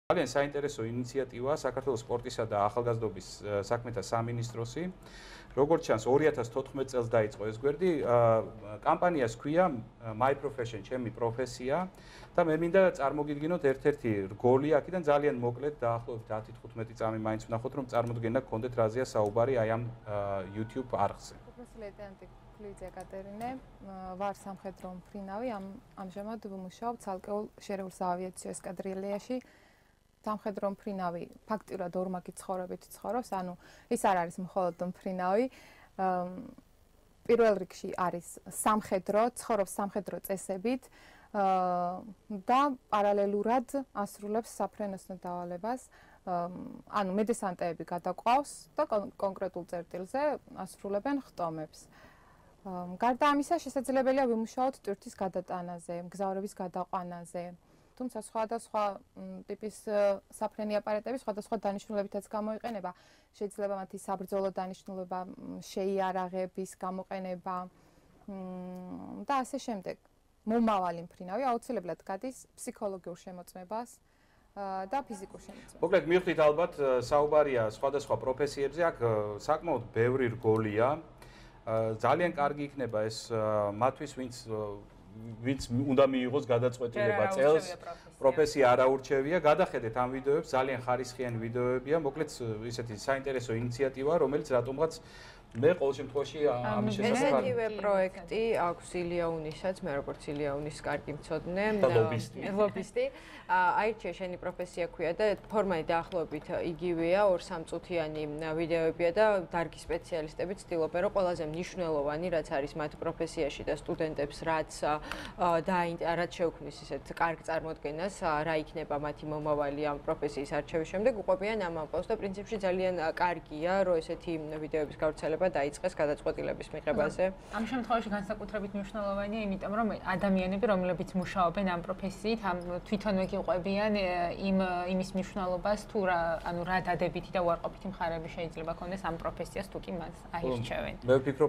ძალიან საინტერესო ინიციატივაა საქართველოს სპორტისა და ახალგაზრდობის საქმეთა სამინისტროსი. როგორც ჩანს 2014 წელს დაიწყო ეს გვერდი, კამპანიას ჰქვია My Profession, ჩემი პროფესია და მე მინდა წარმოგიდგინოთ ერთ-ერთი რგოლი აქედან ძალიან მოკლედ დაახლოებით 10-15 წამი მაინც ვნახოთ რომ წარმოდგენა გქონდეთ რაზეა საუბარი აი ამ YouTube არხზე. პროფესიოლეტი კლიძე კატერინე, ვარ სამხედრო მფრინავი, ამჟამად ვმუშაობ ცალკეულ შერეულ საავიაციო ესკადრილიაში. სამხედრო მფრინავი ფაქტიურად ორმაგი ცხოვრებით ცხოვრობს, ანუ ის არ არის მხოლოდ მფრინავი. პირველ რიგში არის სამხედრო, ცხოვრობს სამხედრო წესებით და პარალელურად ასრულებს საფრენოსნო დავალებას. ანუ მედესანტეები გადაყვავს და კონკრეტულ წერტილზე ასრულებენ ხტომებს. გარდა ამისა, შესაძლებელია ვიმუშაოთ ტვირთის გადატანაზე, მგზავრების გადაყვანაზე. თუმცა სხვადასხვა ტიპის საფრენი აპარატები სხვადასხვა დანიშნულებითაც გამოიყენება. შეიძლება მათი საბრძოლო დანიშნულება, შეიარაღების გამოყენება და ასე შემდეგ. მომავალი მფრინავი აუცილებლად გადის ფსიქოლოგიურ შემოწმებას და ფიზიკურ შემოწმებას. მოკლედ მივხვდით ალბათ საუბარია სხვადასხვა პროფესიებზე, აქ საკმაოდ ბევრი რგოლია. ძალიან კარგი იქნება ეს მათთვის, ვინც უნდა მიიღოს გადაწყვეტილება წელს პროფესია არაურჩევია. გადახედეთ ამ ვიდეოებს, ძალიან ხარისხიანი ვიდეოებია. მოკლედ ისეთი საინტერესო ინიციატივაა, რომელიც რატომღაც მე ყოველ შემთხვევაში ამის შესახებ მესეთივე პროექტი აქვს ილიაუნისაც, მე როგორც ილიაუნის კარგი მცოდნე, ლობისტი. აირჩია შენი პროფესია ქვია და ფორმალი დაახლოებით იგივეა, 2-3 წუთიანი ვიდეოებია და დარგი სპეციალისტები ცდილობენ, რომ ყველაზე მნიშვნელოვანი, რაც არის მათ პროფესიაში და სტუდენტებს რაც შეუქმნის ისეთ კარგ წარმოდგენას, რა იქნება მათი მომავალი ამ პროფესიის არჩევის შემდეგ, უყვებიან ამ ამბავს და პრინციპში ძალიან კარგია, რომ ესეთი ვიდეოების გავრცელება დაიწყეს გადაწყვეტილების მიღებაზე. ამ შემთხვევაში განსაკუთრებით მნიშვნელოვანია, იმიტომ რომ ადამიანები, რომლებიც მუშაობენ ამ პროფესიით, თვითონვე გიყვებიან იმის მნიშვნელობას, თუ რა დადებითი და უარყოფითი მხარეები შეიძლება ქონდეს ამ პროფესიას, თუ კი მას აირჩევენ. მე ვფიქრობ